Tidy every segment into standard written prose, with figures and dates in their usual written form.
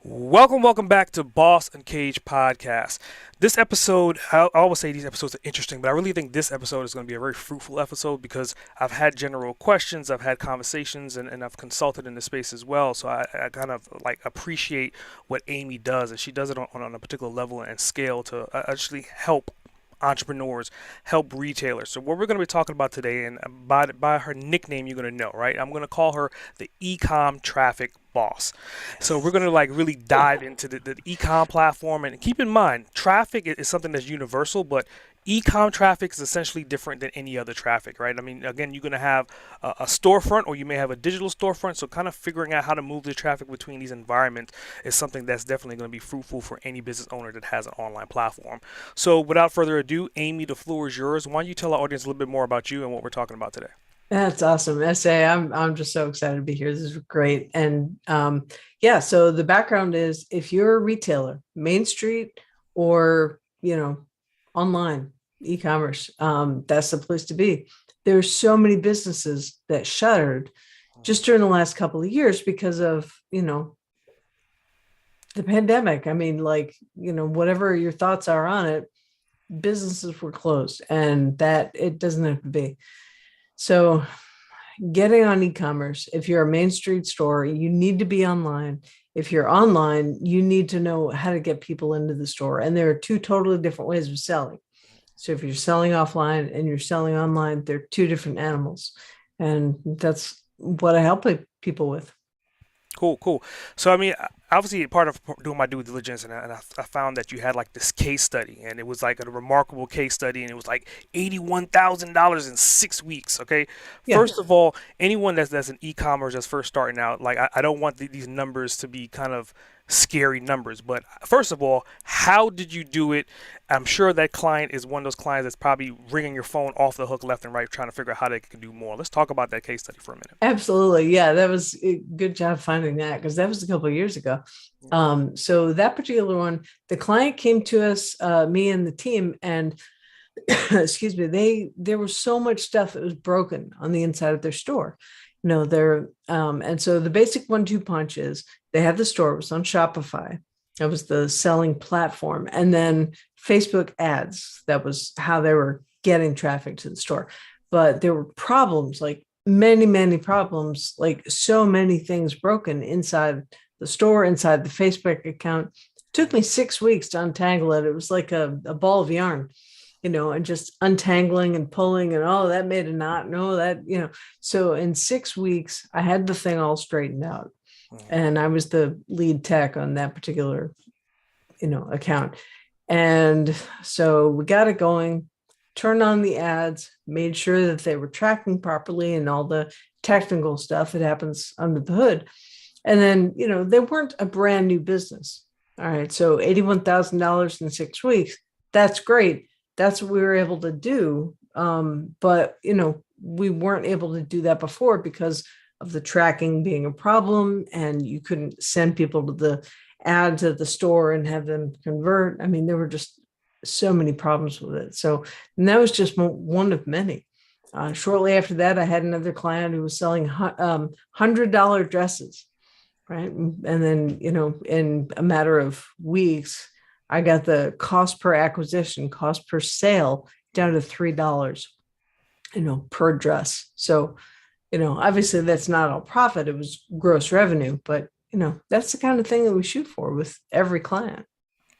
Welcome back to Boss Uncaged podcast. This episode, I always say these episodes are interesting, but I really think this episode is going to be a very fruitful episode because I've had general questions, I've had conversations, and I've consulted in the space as well. So I kind of like appreciate what Amy does, and she does it on a particular level and scale to actually help entrepreneurs, help retailers. So what we're going to be talking about today, and by her nickname, you're going to know, right? I'm going to call her the eCom traffic boss. So we're going to like really dive into the ecom platform, and keep in mind, traffic is something that's universal, but ecom traffic is essentially different than any other traffic, right? I mean, again, you're going to have a storefront, or you may have a digital storefront. So kind of figuring out how to move the traffic between these environments is something that's definitely going to be fruitful for any business owner that has an online platform. So without further ado, Amy, the floor is yours. Why don't you tell our audience a little bit more about you and what we're talking about today? That's awesome. SA, I'm just so excited to be here. This is great. And yeah, so the background is if you're a retailer, Main Street or online, e-commerce, that's the place to be. There's so many businesses that shuttered just during the last couple of years because of, the pandemic. I mean, whatever your thoughts are on it, businesses were closed and that it doesn't have to be. So getting on e-commerce, if you're a Main Street store, you need to be online. If you're online, you need to know how to get people into the store. And there are two totally different ways of selling. So if you're selling offline and you're selling online, they're two different animals. And that's what I help people with. Cool. So, I mean, obviously, part of doing my due diligence, and I found that you had like this case study, and it was like a remarkable case study, and it was like $81,000 in 6 weeks. Okay, Yeah. first of all, anyone that's an e-commerce that's first starting out, like I don't want these numbers to be kind of scary numbers, but first of all, how did you do it? I'm sure that client is one of those clients that's probably ringing your phone off the hook left and right, trying to figure out how they can do more. Let's talk about that case study for a minute. Absolutely. Yeah, that was a good job finding that because that was a couple of years ago. So that particular one, the client came to us, me and the team, and excuse me, there was so much stuff that was broken on the inside of their store. And so the basic 1-2 punch is they had the store, it was on Shopify. That was the selling platform. And then Facebook ads, that was how they were getting traffic to the store. But there were problems, like many problems, like so many things broken inside the store, inside the Facebook account. It took me 6 weeks to untangle it. It was like a ball of yarn, and just untangling and pulling and oh, that made a knot. And oh, so in 6 weeks, I had the thing all straightened out. And I was the lead tech on that particular, account. And so we got it going, turned on the ads, made sure that they were tracking properly and all the technical stuff that happens under the hood. And then, they weren't a brand new business. All right. So $81,000 in 6 weeks, that's great. That's what we were able to do. But, we weren't able to do that before because of the tracking being a problem and you couldn't send people to the ads at the store and have them convert. I mean, there were just so many problems with it. So, and that was just one of many. Shortly after that, I had another client who was selling $100 dresses, right? And then, in a matter of weeks, I got the cost per acquisition, cost per sale down to $3, per dress. So, obviously that's not all profit. It was gross revenue, but that's the kind of thing that we shoot for with every client.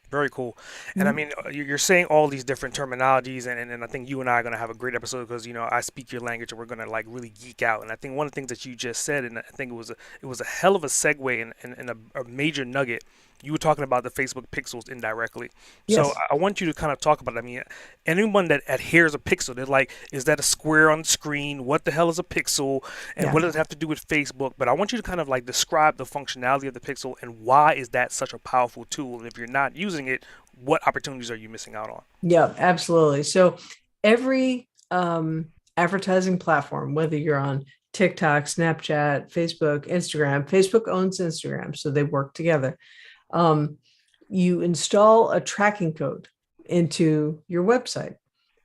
Very cool. And I Mhm. mean, you're saying all these different terminologies, and I think you and I are going to have a great episode because, I speak your language and we're going to like really geek out. And I think one of the things that you just said, and I think it was a hell of a segue and a major nugget. You were talking about the Facebook pixels indirectly. So Yes. I want you to kind of talk about it. I mean, anyone that adheres a pixel, they're like, is that a square on the screen? What the hell is a pixel? And Yeah. what does it have to do with Facebook? But I want you to kind of like describe the functionality of the pixel and why is that such a powerful tool? And if you're not using it, what opportunities are you missing out on? Yeah, absolutely. So every advertising platform, whether you're on TikTok, Snapchat, Facebook, Instagram, Facebook owns Instagram, so they work together. Um, you install a tracking code into your website,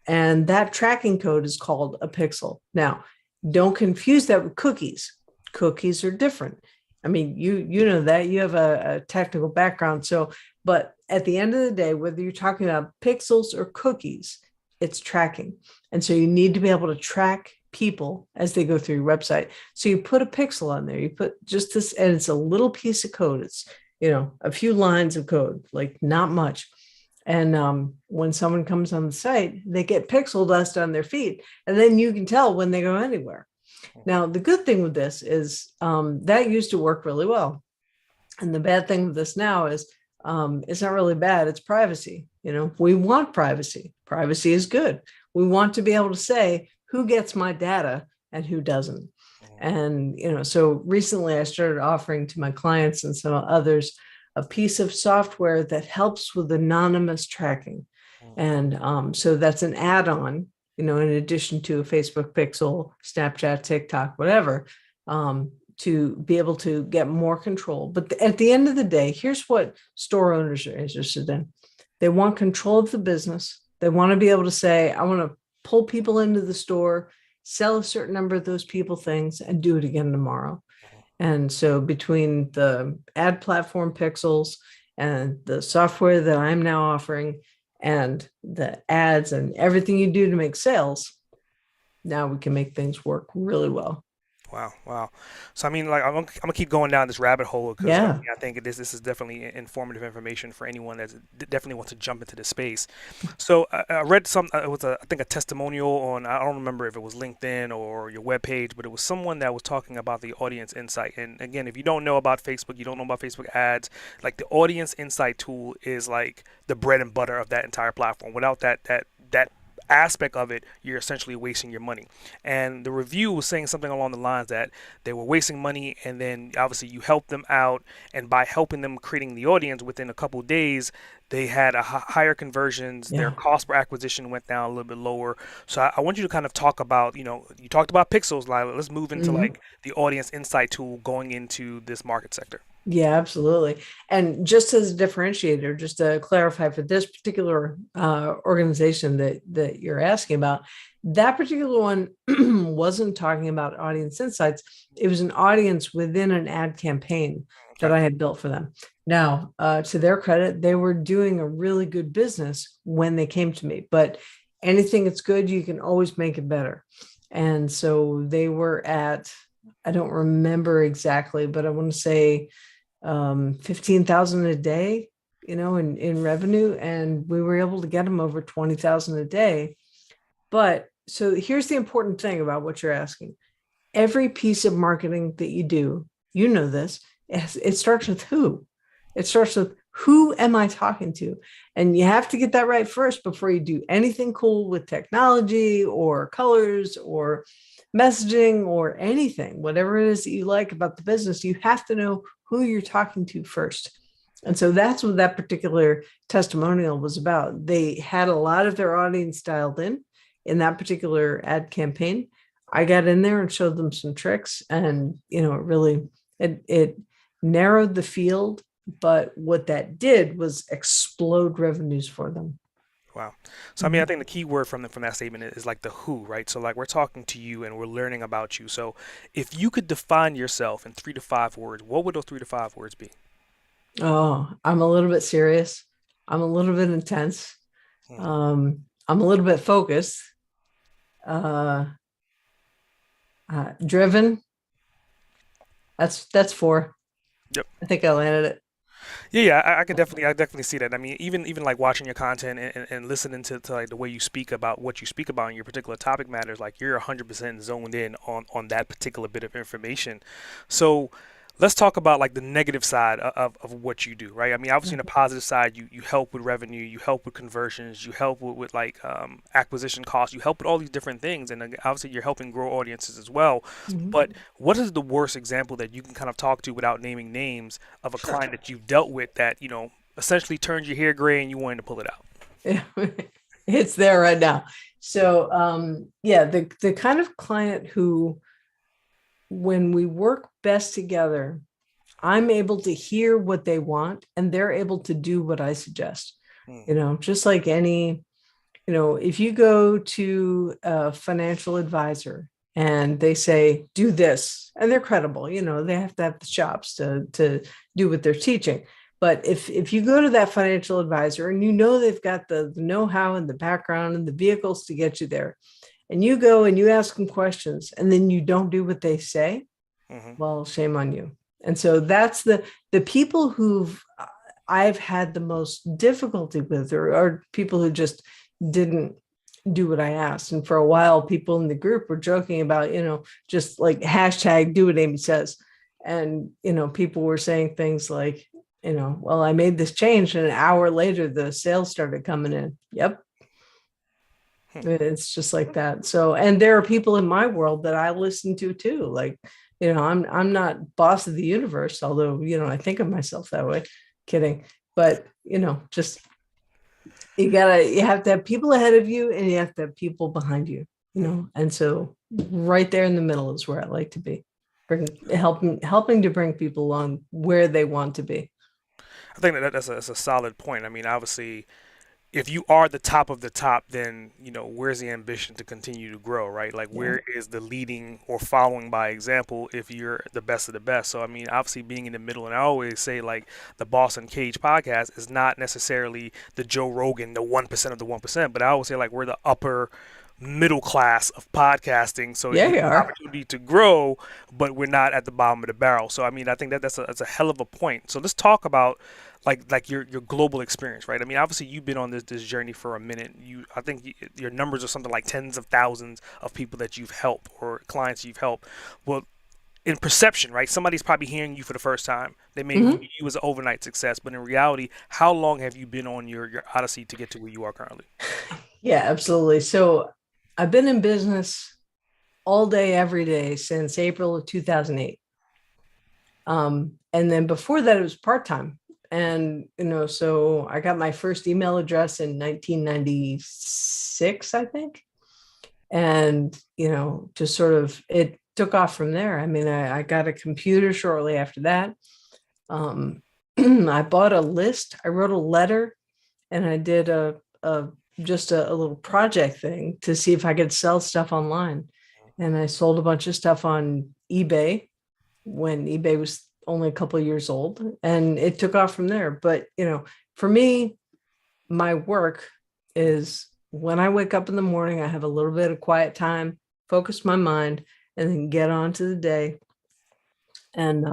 and that tracking code is called a pixel. Now, don't confuse that with cookies. Cookies are different. I mean, you know that you have a technical background. So, but at the end of the day, whether you're talking about pixels or cookies, it's tracking. And so you need to be able to track people as they go through your website. So you put a pixel on there, you put just this, and it's a little piece of code. It's, a few lines of code, like not much. And when someone comes on the site, they get pixel dust on their feet, and then you can tell when they go anywhere. Now, the good thing with this is that used to work really well. And the bad thing with this now is it's not really bad. It's privacy. We want privacy. Privacy is good. We want to be able to say who gets my data and who doesn't. And, so recently I started offering to my clients and some others a piece of software that helps with anonymous tracking. And so that's an add-on, in addition to a Facebook pixel, Snapchat, TikTok, whatever, to be able to get more control. But at the end of the day, here's what store owners are interested in. They want control of the business. They want to be able to say, I want to pull people into the store, sell a certain number of those people things, and do it again tomorrow. And so between the ad platform pixels and the software that I'm now offering and the ads and everything you do to make sales, now we can make things work really well. Wow, wow. So I mean, like I'm gonna keep going down this rabbit hole because Yeah. I think this is definitely informative information for anyone that definitely wants to jump into the space. So I read some, it was I think a testimonial on, I don't remember if it was LinkedIn or your webpage, but it was someone that was talking about the audience insight. And again, if you don't know about Facebook, you don't know about Facebook ads, like the audience insight tool is like the bread and butter of that entire platform. Without that aspect of it, you're essentially wasting your money. And the review was saying something along the lines that they were wasting money, and then obviously you helped them out, and by helping them creating the audience within a couple of days, they had a higher conversions. Their Yeah. cost per acquisition went down a little bit lower. So I want you to kind of talk about, you talked about pixels, Lila. Let's move into Mhm. like the audience insight tool going into this market sector. Yeah, absolutely. And just as a differentiator, just to clarify for this particular organization that you're asking about, that particular one wasn't talking about audience insights. It was an audience within an ad campaign that Okay. I had built for them. Now, to their credit, they were doing a really good business when they came to me, but anything that's good, you can always make it better. And so they were at, I don't remember exactly, but I want to say 15,000 a day, in revenue. And we were able to get them over 20,000 a day. But so here's the important thing about what you're asking. Every piece of marketing that you do, this, it starts with who. It starts with who am I talking to? And you have to get that right first before you do anything cool with technology or colors or messaging or anything, whatever it is that you like about the business, you have to know who you're talking to first. And so that's what that particular testimonial was about. They had a lot of their audience dialed in that particular ad campaign. I got in there and showed them some tricks, and it really it narrowed the field. But what that did was explode revenues for them. Wow. So I mean, I Mhm. think the key word from that statement is like the who, right? So like we're talking to you and we're learning about you. So if you could define yourself in 3 to 5 words, what would those 3 to 5 words be? Oh, I'm a little bit serious. I'm a little bit intense. Hmm. I'm a little bit focused, uh, driven. That's four. Yep. I think I landed it. Yeah, I definitely see that. I mean, even like watching your content and listening to like the way you speak about what you speak about in your particular topic matters, like you're 100% zoned in on that particular bit of information. So let's talk about like the negative side of what you do, right? I mean, obviously, on the positive side, you help with revenue, you help with conversions, you help with like acquisition costs, you help with all these different things, and obviously, you're helping grow audiences as well. Mhm. But what is the worst example that you can kind of talk to without naming names of a Sure. client that you've dealt with that essentially turned your hair gray and you wanted to pull it out? Yeah, it's there right now. So, yeah, the kind of client who, when we work best together, I'm able to hear what they want and they're able to do what I suggest. Hmm. Just like any, if you go to a financial advisor and they say, do this, and they're credible. They have to have the chops to do what they're teaching. But if you go to that financial advisor and they've got the know-how and the background and the vehicles to get you there, and you go and you ask them questions and then you don't do what they say, well, shame on you. And so that's the people I've had the most difficulty with are people who just didn't do what I asked. And for a while, people in the group were joking about, just like hashtag do what Amy says. And, people were saying things like, well, I made this change and an hour later, the sales started coming in. Yep. It's just like that. So, and there are people in my world that I listen to too. Like, I'm not boss of the universe, although, I think of myself that way. Kidding. But, just you have to have people ahead of you and you have to have people behind you, and so right there in the middle is where I like to be, helping to bring people along where they want to be. I think that's a solid point. I mean, obviously, if you are the top of the top, then where's the ambition to continue to grow, right? Like, where is the leading or following by example if you're the best of the best? So I mean, obviously being in the middle, and I always say like the Boss Uncaged podcast is not necessarily the Joe Rogan, the 1% of the 1%, but I always say like we're the upper middle class of podcasting, so Yeah, you you have are. opportunity to grow, but we're not at the bottom of the barrel. So I mean, I think that's a hell of a point. So let's talk about like your global experience, right? I mean, obviously you've been on this journey for a minute. I think your numbers are something like tens of thousands of people that you've helped or clients you've helped. Well, in perception, right? Somebody's probably hearing you for the first time. They may view Mhm. you as an overnight success, but in reality, how long have you been on your odyssey to get to where you are currently? Yeah, absolutely. So I've been in business all day, every day since April of 2008. And then before that, it was part-time. And, so I got my first email address in 1996, I think. And, just sort of, it took off from there. I mean, I got a computer shortly after that. Um, I bought a list, I wrote a letter, and I did a just a little project thing to see if I could sell stuff online. And I sold a bunch of stuff on eBay when eBay was only a couple of years old, and it took off from there. But, for me, my work is when I wake up in the morning, I have a little bit of quiet time, focus my mind, and then get on to the day. And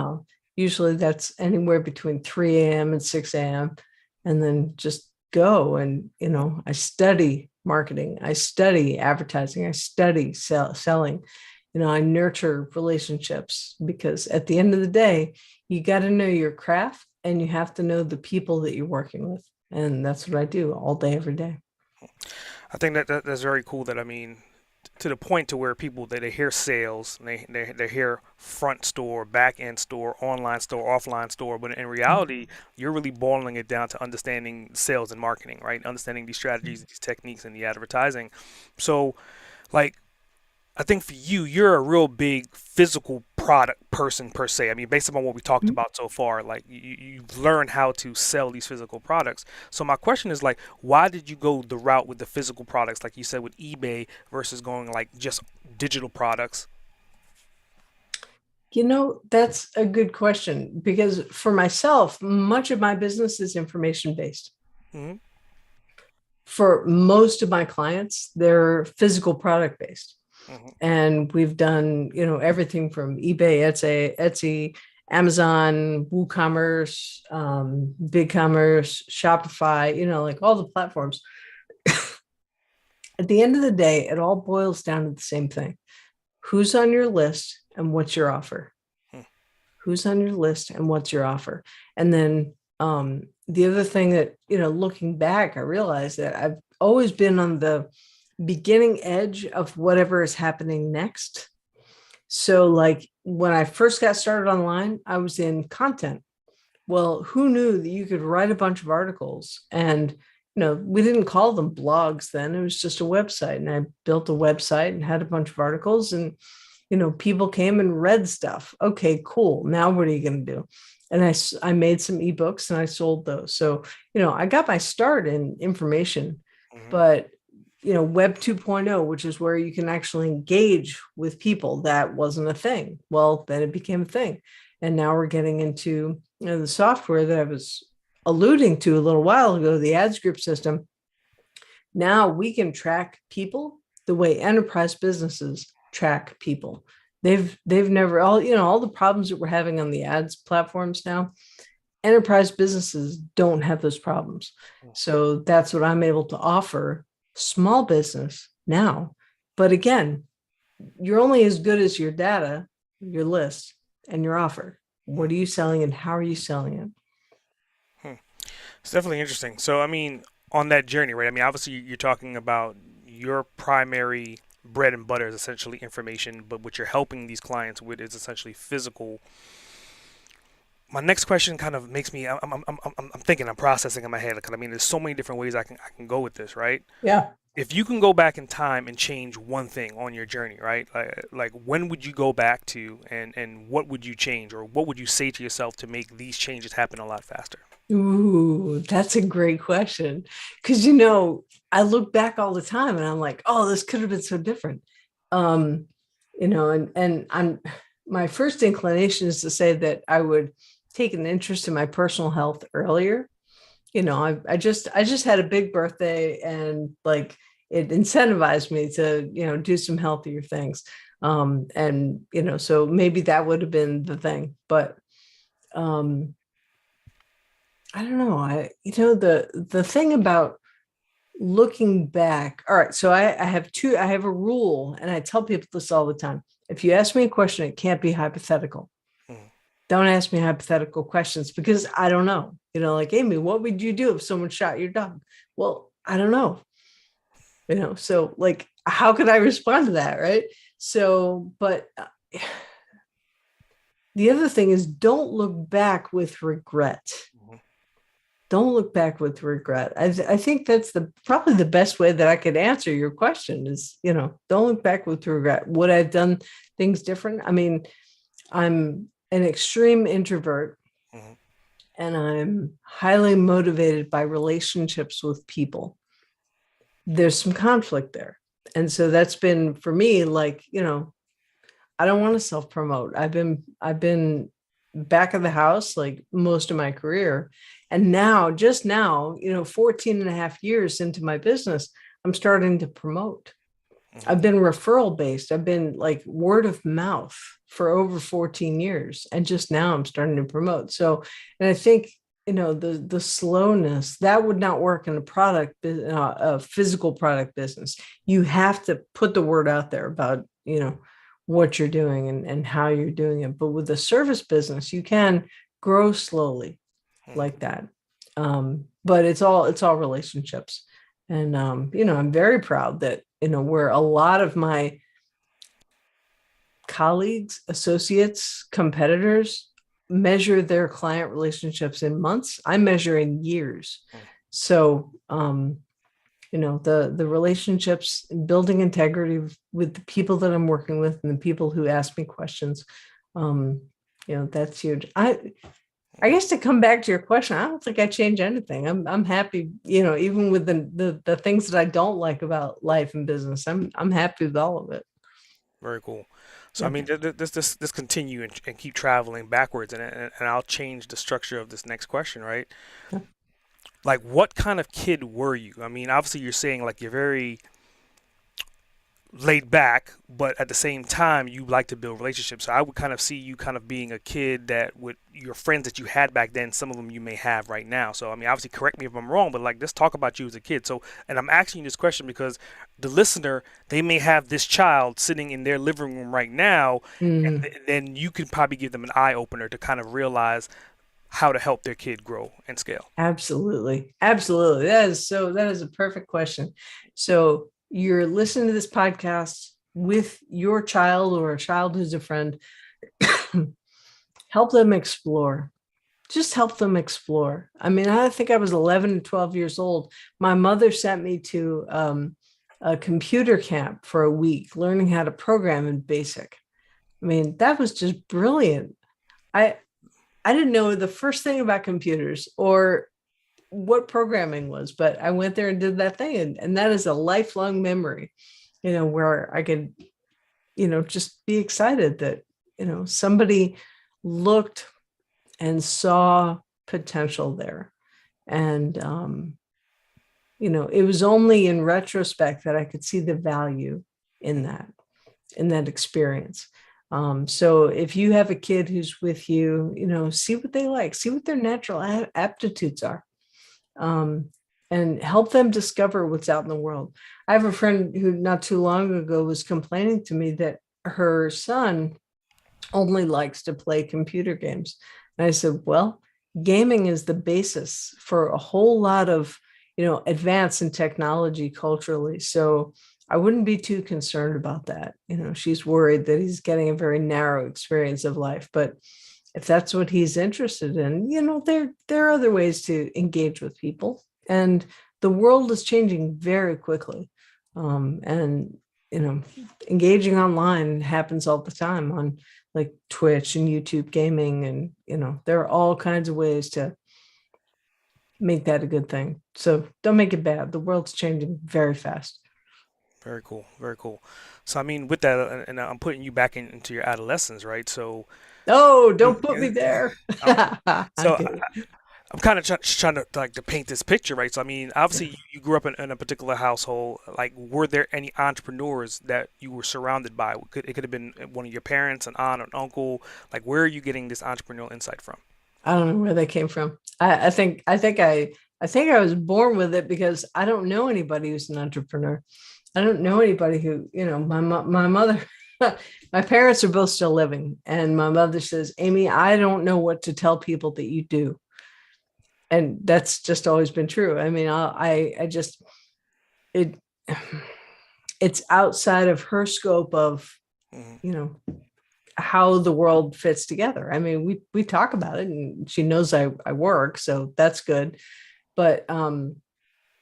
usually that's anywhere between 3 a.m. and 6 a.m. And then just go. And, I study marketing, I study advertising, I study selling. I nurture relationships, because at the end of the day, you got to know your craft and you have to know the people that you're working with. And that's what I do all day, every day. I think that's very cool. That I mean, to the point to where people they hear sales, and they hear front store, back end store, online store, offline store, but in reality, you're really boiling it down to understanding sales and marketing, right? Understanding these strategies, these techniques, and the advertising. So, like, I think for you, you're a real big physical product person per se. I mean, based upon what we talked about so far, like you've learned how to sell these physical products. So my question is like, why did you go the route with the physical products, like you said with eBay, versus going like just digital products? That's a good question, because for myself, much of my business is information based. Hmm. For most of my clients, they're physical product based. Hmm. And we've done, everything from eBay, Etsy, Amazon, WooCommerce, BigCommerce, Shopify, like all the platforms. At the end of the day, it all boils down to the same thing. Who's on your list and what's your offer? Who's on your list and what's your offer? And then the other thing that, looking back, I realized that I've always been on the beginning edge of whatever is happening next. So like when I first got started online, I was in content. Well, who knew that you could write a bunch of articles? And we didn't call them blogs then. It was just a website. And I built a website and had a bunch of articles, and people came and read stuff. Okay, cool. Now what are you going to do? And I made some ebooks and I sold those. So, I got my start in information, Hmm. but Web 2.0, which is where you can actually engage with people. That wasn't a thing. Well, then it became a thing. And now we're getting into, the software that I was alluding to a little while ago, the ads group system. Now we can track people the way enterprise businesses track people. They've never all the problems that we're having on the ads platforms now, enterprise businesses don't have those problems. So that's what I'm able to offer small business now. But again, you're only as good as your data, your list, and your offer. What are you selling and how are you selling it? Hmm. It's definitely interesting. So, I mean, on that journey, right? I mean, obviously, you're talking about your primary bread and butter is essentially information, but what you're helping these clients with is essentially physical. My next question kind of makes me, I'm thinking, I'm processing in my head. Because I mean, there's so many different ways I can go with this, right? Yeah. If you can go back in time and change one thing on your journey, right? Like when would you go back to, and what would you change, or what would you say to yourself to make these changes happen a lot faster? Ooh, that's a great question. Because, I look back all the time and I'm like, oh, this could have been so different. Um, and I'm my first inclination is to say that I would take an interest in my personal health earlier. I just had a big birthday and like it incentivized me to, do some healthier things. And so maybe that would have been the thing. But um I don't know. The thing about looking back. All right. So I have a rule and I tell people this all the time. If you ask me a question, it can't be hypothetical. Mm, Don't ask me hypothetical questions because I don't know. Like Amy, what would you do if someone shot your dog? Well, I don't know. So like, how could I respond to that? Right. So, but the other thing is don't look back with regret. mhm, Don't look back with regret. I think that's probably the best way that I could answer your question is, don't look back with regret. Would I have done things different? I mean, I'm an extreme introvert mhm, and I'm highly motivated by relationships with people. There's some conflict there. And so that's been for me, like, I don't want to self promote. I've been back of the house like most of my career. And now, just now, 14 and a half years into my business, I'm starting to promote. mhm. I've been referral based. I've been like word of mouth for over 14 years. And just now I'm starting to promote. So, and I think, the slowness that would not work in a physical product business. You have to put the word out there about, what you're doing and how you're doing it. But with a service business, you can grow slowly Mhm. like that. But it's all relationships. And I'm very proud that, where a lot of my colleagues, associates, competitors measure their client relationships in months, I measure in years. So the relationships, building integrity with the people that I'm working with and the people who ask me questions, um that's huge. I guess to come back to your question, I don't think I change anything. I'm happy, even with the things that I don't like about life and business. I'm happy with all of it. Very cool. So I Yeah. mean, this continue and keep traveling backwards, and I'll change the structure of this next question, right? Like, what kind of kid were you? I mean, obviously you're saying like you're very laid back, but at the same time, you like to build relationships. So I would kind of see you kind of being a kid that with your friends that you had back then, some of them you may have right now. So I mean, obviously, correct me if I'm wrong, but like, let's talk about you as a kid. So, and I'm asking you this question because the listener, they may have this child sitting in their living room right now, and Mhm. then you can probably give them an eye opener to kind of realize how to help their kid grow and scale. Absolutely. Absolutely. That is a perfect question. So you're listening to this podcast with your child or a child who's a friend. Help them explore. Just help them explore. I mean, I think I was 11 and 12 years old. My mother sent me to a computer camp for a week, learning how to program in BASIC. I mean, that was just brilliant. I I didn't know the first thing about computers or what programming was, but I went there and did that thing. And that is a lifelong memory, where I could, just be excited that, somebody looked and saw potential there. And, it was only in retrospect that I could see the value in that experience. So if you have a kid who's with you, see what they like, see what their natural aptitudes are, and help them discover what's out in the world. I have a friend who not too long ago was complaining to me that her son only likes to play computer games. And I said, well, gaming is the basis for a whole lot of, advance in technology culturally. So I wouldn't be too concerned about that. She's worried that he's getting a very narrow experience of life, but if that's what he's interested in, there are other ways to engage with people, and the world is changing very quickly. And engaging online happens all the time on like Twitch and YouTube gaming, and there are all kinds of ways to make that a good thing. So don't make it bad. The world's changing very fast. Very cool. Very cool. So I mean, with that, and I'm putting you back into your adolescence, right? So, Oh, don't put me there. I'm, I'm so kidding. I'm kind of trying to like to paint this picture, right? So I mean, obviously you grew up in a particular household. Like, were there any entrepreneurs that you were surrounded by? It could have been one of your parents, an aunt, an uncle. Like, where are you getting this entrepreneurial insight from? I don't know where they came from. I think I was born with it because I don't know anybody who's an entrepreneur. I don't know anybody who, my mother, my parents are both still living. And my mother says, Amy, I don't know what to tell people that you do. And that's just always been true. I mean, I just, it, it's outside of her scope of, Hmm. you know, how the world fits together. I mean, we talk about it, and she knows I work, so that's good. But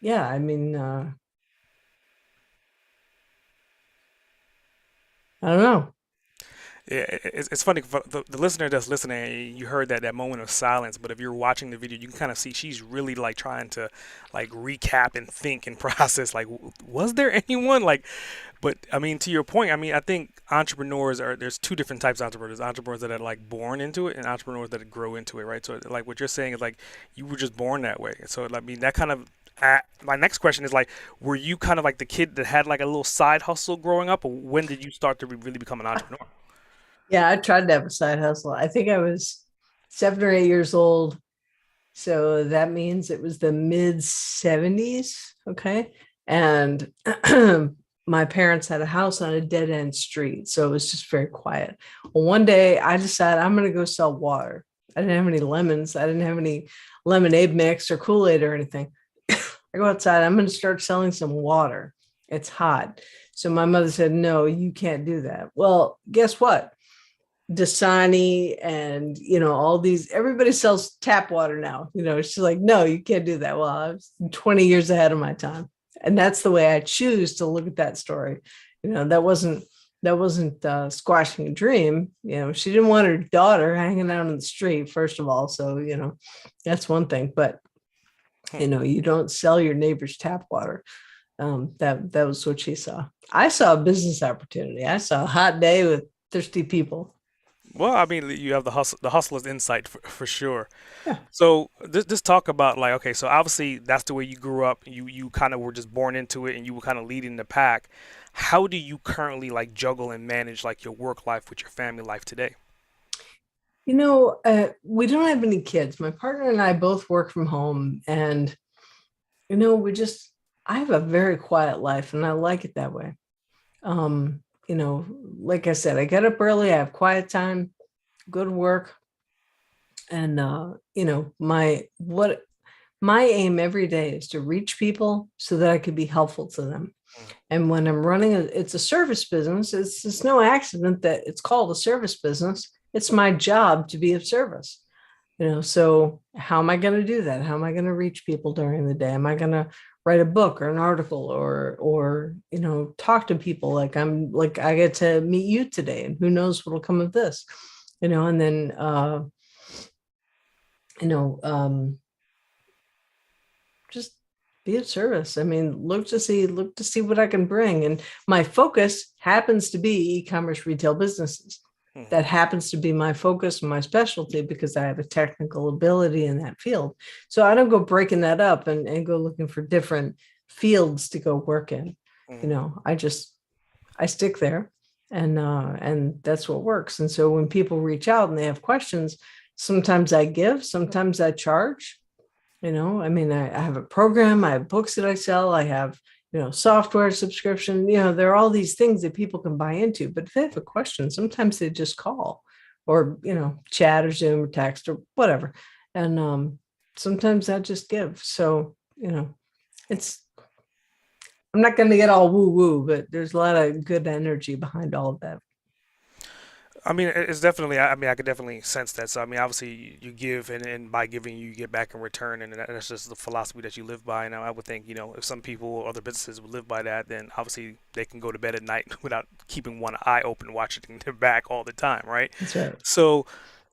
yeah, I mean, I don't know. Yeah, it's funny for the listener that's listening. You heard that moment of silence, but if you're watching the video, you can kind of see she's really like trying to like recap and think and process. Like, was there anyone like? But I mean, to your point, I mean, I think entrepreneurs are there's two different types of entrepreneurs: entrepreneurs that are like born into it, and entrepreneurs that grow into it, right? So like what you're saying is like you were just born that way. So I mean, that kind of my next question is like, were you kind of like the kid that had like a little side hustle growing up, or when did you start to really become an entrepreneur? Yeah, I tried to have a side hustle. I think I was 7 or 8 years old. So that means it was the mid 70s. Okay. And my parents had a house on a dead end street. So it was just very quiet. Well, one day I decided I'm going to go sell water. I didn't have any lemons. I didn't have any lemonade mix or Kool-Aid or anything. I go outside. I'm going to start selling some water. It's hot. So my mother said, no, you can't do that. Well, guess what? Dasani and all these, everybody sells tap water now. She's like, no, you can't do that. Well, I was 20 years ahead of my time. And that's the way I choose to look at that story. That wasn't squashing a dream. She didn't want her daughter hanging out on the street, first of all. So, that's one thing. But you don't sell your neighbor's tap water. That was what she saw. I saw a business opportunity. I saw a hot day with thirsty people. Well, I mean, you have the hustler's insight for sure. Yeah. So this talk about like, okay, so obviously that's the way you grew up. You kind of were just born into it, and you were kind of leading the pack. How do you currently like juggle and manage like your work life with your family life today? We don't have any kids. My partner and I both work from home, and I have a very quiet life, and I like it that way. Um, like I said, I get up early, I have quiet time, go to work, and my aim every day is to reach people so that I could be helpful to them. And when I'm running it's a service business. It's no accident that it's called a service business. It's my job to be of service. So how am I going to do that? How am I going to reach people during the day? Am I going to write a book or an article, or talk to people like I get to meet you today, and who knows what'll come of this, and then you know um just be of service. I mean, look to see what I can bring. And my focus happens to be e-commerce retail businesses. Mm-hmm. That happens to be my focus and my specialty because I have a technical ability in that field. So I don't go breaking that up and go looking for different fields to go work in. Mm-hmm. I stick there, and that's what works. And so when people reach out and they have questions, sometimes I give, sometimes I charge. I mean, I have a program, I have books that I sell, I have, software subscription, there are all these things that people can buy into. But if they have a question, sometimes they just call or, chat or Zoom or text or whatever. And sometimes I just give. So, it's, I'm not going to get all woo woo, but there's a lot of good energy behind all of that. I mean, it's definitely. I mean, I could definitely sense that. So, I mean, obviously, you give, and by giving, you get back in return, and that's just the philosophy that you live by. And I would think, if some people or other businesses would live by that, then obviously they can go to bed at night without keeping one eye open, watching their back all the time, right? That's right. So,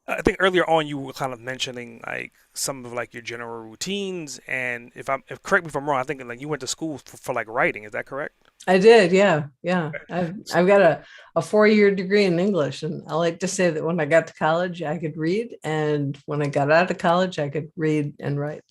I think earlier on you were kind of mentioning like some of like your general routines, and if correct me if I'm wrong, I think like you went to school for like writing. Is that correct? I did. Yeah. Yeah. I've got a 4-year degree in English. And I like to say that when I got to college, I could read. And when I got out of college, I could read and write.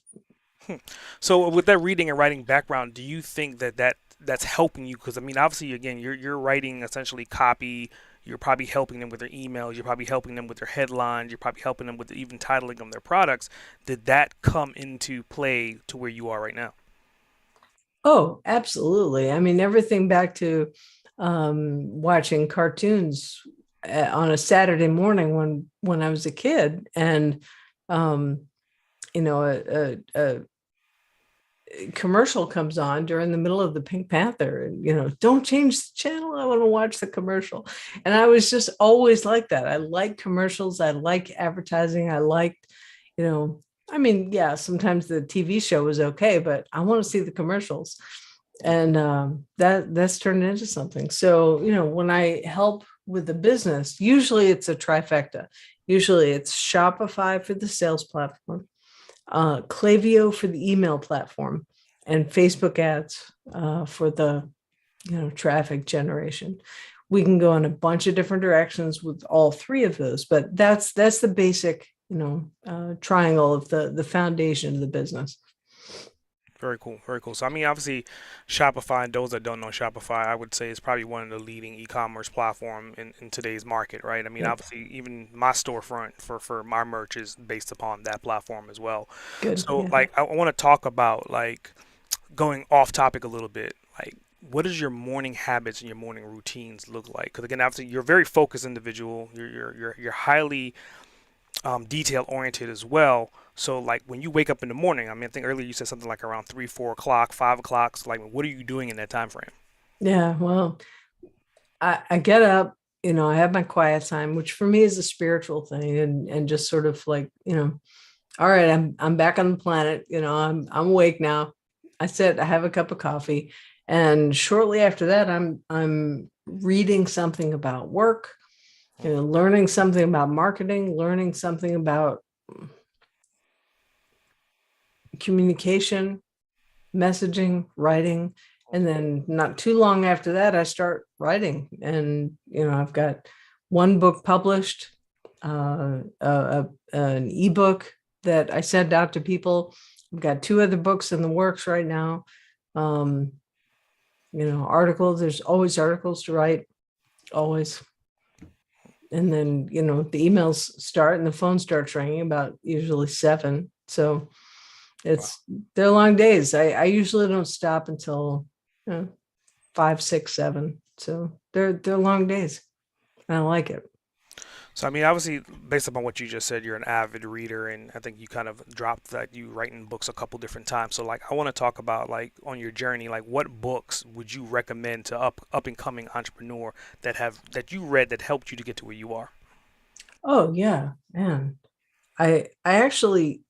Hmm. So with that reading and writing background, do you think that's helping you? Because I mean, obviously, again, you're writing essentially copy. You're probably helping them with their emails. You're probably helping them with their headlines. You're probably helping them with even titling of their products. Did that come into play to where you are right now? Oh, absolutely. I mean, everything back to watching cartoons on a Saturday morning when I was a kid. And, um, a commercial comes on during the middle of the Pink Panther, and don't change the channel, I want to watch the commercial. And I was just always like that. I like commercials, I like advertising, I liked, you know I mean, yeah, sometimes the TV show was okay, but I want to see the commercials. And that's turned into something. So when I help with the business, usually it's a trifecta. Usually it's Shopify for the sales platform, Klaviyo for the email platform, and Facebook ads for the traffic generation. We can go in a bunch of different directions with all three of those, but that's the basic triangle of the foundation of the business. Very cool, very cool. So I mean, obviously, Shopify. And those that don't know Shopify, I would say is probably one of the leading e-commerce platform in today's market, right? I mean, Yep. obviously, even my storefront for my merch is based upon that platform as well. Good. So, Yeah. like, I want to talk about like going off topic a little bit. Like, what does your morning habits and your morning routines look like? Because again, obviously, you're a very focused individual. You're highly detail oriented as well. So like when you wake up in the morning, I mean, I think earlier you said something like around 3, 4 o'clock, 5 o'clock. So like, what are you doing in that time frame? Yeah. Well, I get up, I have my quiet time, which for me is a spiritual thing, and just sort of like, all right, I'm back on the planet, I'm awake now. I said I have a cup of coffee. And shortly after that, I'm reading something about work, learning something about marketing, learning something about communication, messaging, writing. And then not too long after that, I start writing. And, I've got one book published, an ebook that I send out to people. I've got two other books in the works right now. Um, articles, there's always articles to write, always. And then, the emails start and the phone starts ringing about usually 7. So Wow. they're long days. I usually don't stop until 5, 6, 7. So they're long days. And I like it. So I mean, obviously, based upon what you just said, you're an avid reader, and I think you kind of dropped that you writing books a couple different times. So like, I want to talk about like on your journey, like what books would you recommend to up and coming entrepreneur that you read that helped you to get to where you are? Oh yeah, man. I actually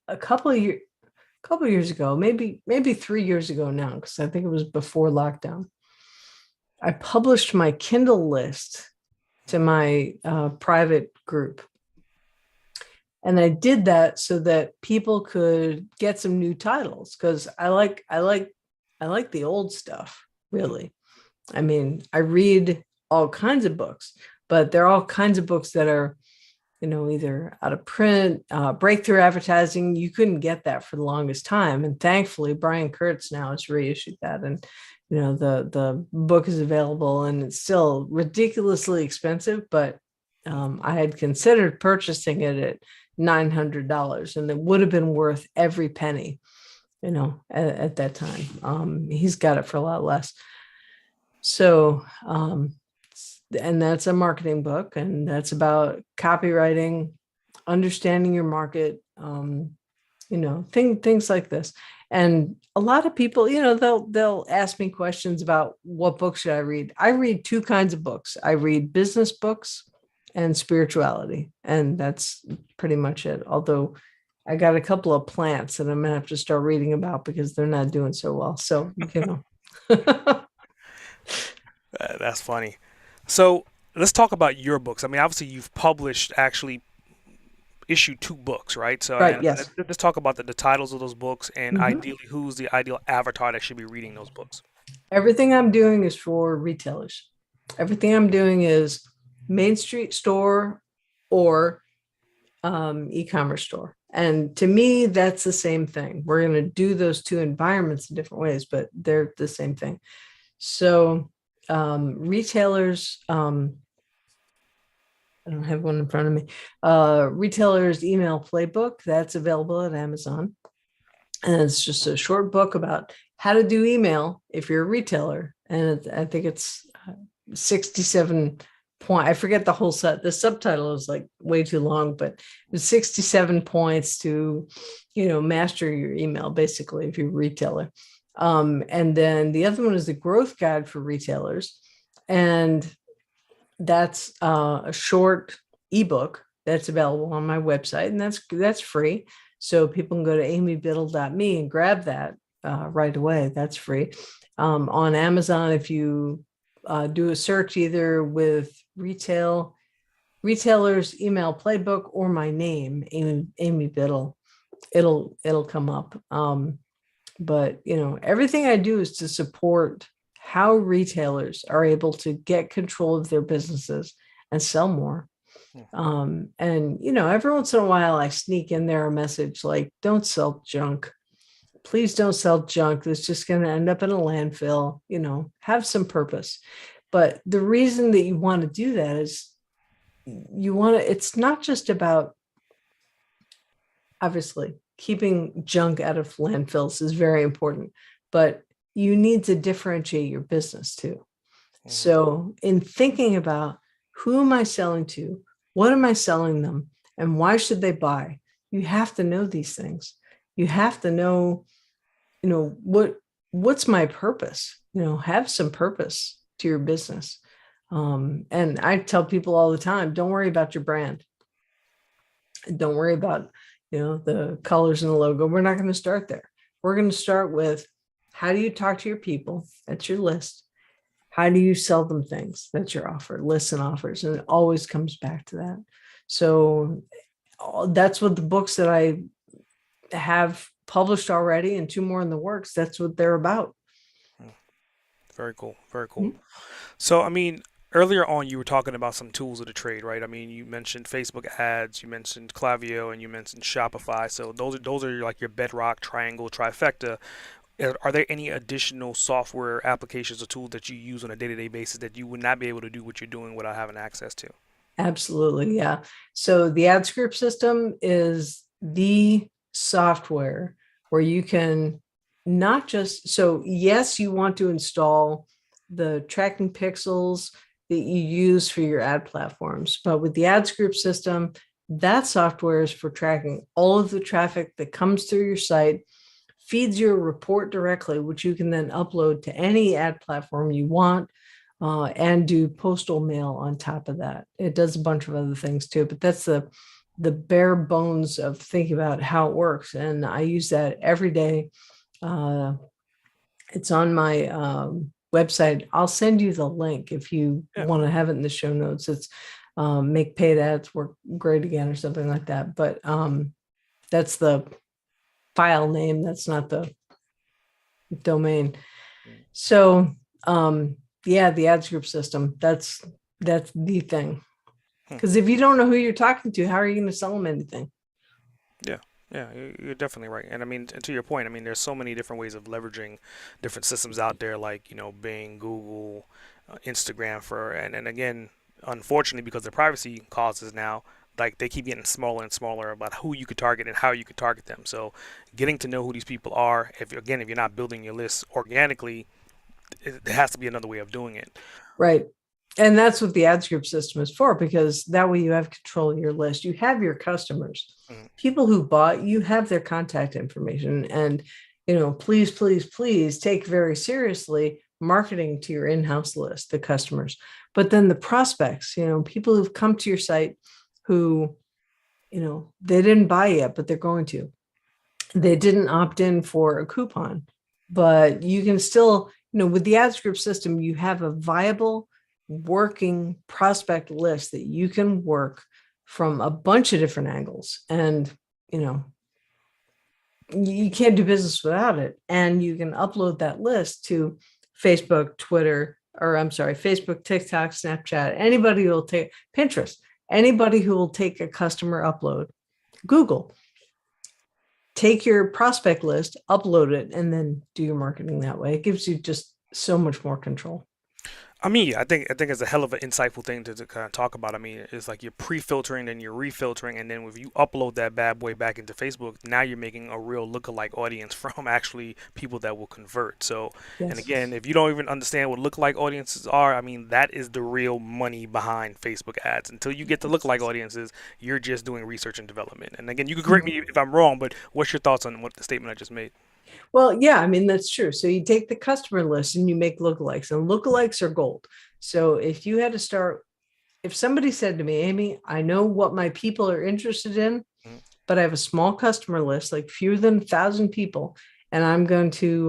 a couple of years ago, maybe 3 years ago now, because I think it was before lockdown. I published my Kindle list to my private group, And I did that so that people could get some new titles, because I like the old stuff, really. I mean, I read all kinds of books, but there are all kinds of books that are, either out of print, breakthrough advertising. You couldn't get that for the longest time. And thankfully, Brian Kurtz now has reissued that. And, the book is available, and it's still ridiculously expensive, but I had considered purchasing it at $900, and it would have been worth every penny, at that time. He's got it for a lot less. So, and that's a marketing book, and that's about copywriting, understanding your market, things like this. And a lot of people, they'll ask me questions about what book should I read. I read two kinds of books. I read business books and spirituality, and that's pretty much it. Although I got a couple of plants that I'm gonna have to start reading about because they're not doing so well. So, That's funny. So let's talk about your books. I mean, obviously you've published, actually issued two books, right? So Right, and yes. let's talk about the titles of those books, and Mhm. ideally who's the ideal avatar that should be reading those books. Everything I'm doing is for retailers. Everything I'm doing is Main Street store or e-commerce store. And to me, that's the same thing. We're going to do those two environments in different ways, but they're the same thing. So retailers, I don't have one in front of me. Retailers email playbook, that's available at Amazon. And it's just a short book about how to do email if you're a retailer. And I think it's 67 point. I forget the whole set. The subtitle is like way too long, but it was 67 points to, master your email, basically, if you're a retailer. And then the other one is the growth guide for retailers. And that's a short ebook that's available on my website, and that's free. So people can go to amybiddle.me and grab that right away. That's free. On Amazon, if you do a search either with retailers email playbook or my name, Amy Biddle, it'll come up. But everything I do is to support how retailers are able to get control of their businesses and sell more. And every once in a while I sneak in there a message like, don't sell junk. Please don't sell junk that's just going to end up in a landfill. Have some purpose. But the reason that you want to do that is it's not just about, obviously, keeping junk out of landfills is very important, but you need to differentiate your business too. Mm-hmm. So in thinking about who am I selling to, what am I selling them, and why should they buy, you have to know these things. You have to know, what's my purpose, have some purpose to your business. And I tell people all the time, don't worry about your brand. Don't worry about, the colors and the logo. We're not going to start there. We're going to start with, how do you talk to your people? That's your list. How do you sell them things? That's your offer, lists and offers. And it always comes back to that. So that's what the books that I have published already and two more in the works, that's what they're about. Very cool. Very cool. Mm-hmm. So, I mean, earlier on, you were talking about some tools of the trade, right? I mean, you mentioned Facebook ads, you mentioned Klaviyo, and you mentioned Shopify. So those are like your bedrock, triangle, trifecta. Are there any additional software applications or tools that you use on a day-to-day basis that you would not be able to do what you're doing without having access to? Absolutely, yeah. So the ad script system is the software where you can not just, so yes, you want to install the tracking pixels that you use for your ad platforms, but with the ad script system, that software is for tracking all of the traffic that comes through your site, feeds you a report directly, which you can then upload to any ad platform you want, and do postal mail on top of that. It does a bunch of other things too, but that's the bare bones of thinking about how it works. And I use that every day. It's on my website. I'll send you the link if you want to have it in the show notes. It's make paid ads work great again or something like that. But that's the file name. That's not the domain. So yeah, the ads group system, that's the thing. Because if you don't know who you're talking to, how are you going to sell them anything? Yeah. Yeah, you're definitely right. And I mean, to your point, I mean, there's so many different ways of leveraging different systems out there, like, Bing, Google, Instagram and again, unfortunately, because of privacy causes now, like they keep getting smaller and smaller about who you could target and how you could target them. So getting to know who these people are, if you're not building your list organically, it has to be another way of doing it. Right. And that's what the ads group system is for, because that way you have control of your list. You have your customers, Mhm. people who bought, you have their contact information. And, please, please, please take very seriously marketing to your in-house list, the customers. But then the prospects, people who've come to your site who, they didn't buy yet, but they're going to. They didn't opt in for a coupon, but you can still, with the ads group system, you have a viable working prospect list that you can work from a bunch of different angles. And, you can't do business without it. And you can upload that list to Facebook, Twitter, or I'm sorry, Facebook, TikTok, Snapchat, anybody who will take Pinterest, anybody who will take a customer upload, Google. Take your prospect list, upload it, and then do your marketing that way. It gives you just so much more control. I mean, yeah, I think it's a hell of an insightful thing to kind of talk about. I mean, it's like you're pre-filtering and you're refiltering, and then if you upload that bad boy back into Facebook, now you're making a real lookalike audience from actually people that will convert. So, and Yes. again, if you don't even understand what lookalike audiences are, I mean, that is the real money behind Facebook ads. Until you get to lookalike audiences, you're just doing research and development. And again, you can correct me if I'm wrong, but what's your thoughts on what the statement I just made? Well, yeah, I mean, that's true. So you take the customer list and you make lookalikes, and lookalikes are gold. So if you had to start, if somebody said to me, Amy, I know what my people are interested in, Mhm. but I have a small customer list, like fewer than 1,000 people, and I'm going to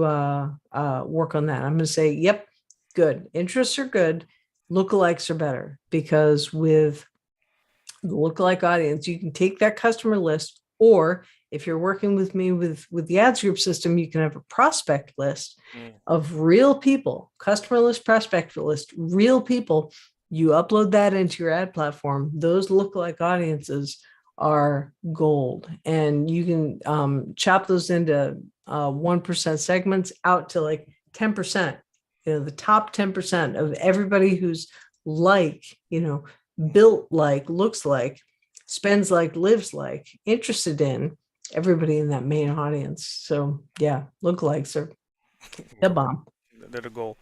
work on that. I'm going to say, yep, good. Interests are good. Lookalikes are better, because with the lookalike audience, you can take that customer list, or if you're working with me with the ads group system, you can have a prospect list Mm. of real people, customer list, prospect list, real people. You upload that into your ad platform. Those lookalike audiences are gold, and you can chop those into 1% segments out to like 10%. The top 10% of everybody who's like, built like, looks like, spends like, lives like, interested in, everybody in that main audience. So yeah, lookalikes are the bomb. They're the goal.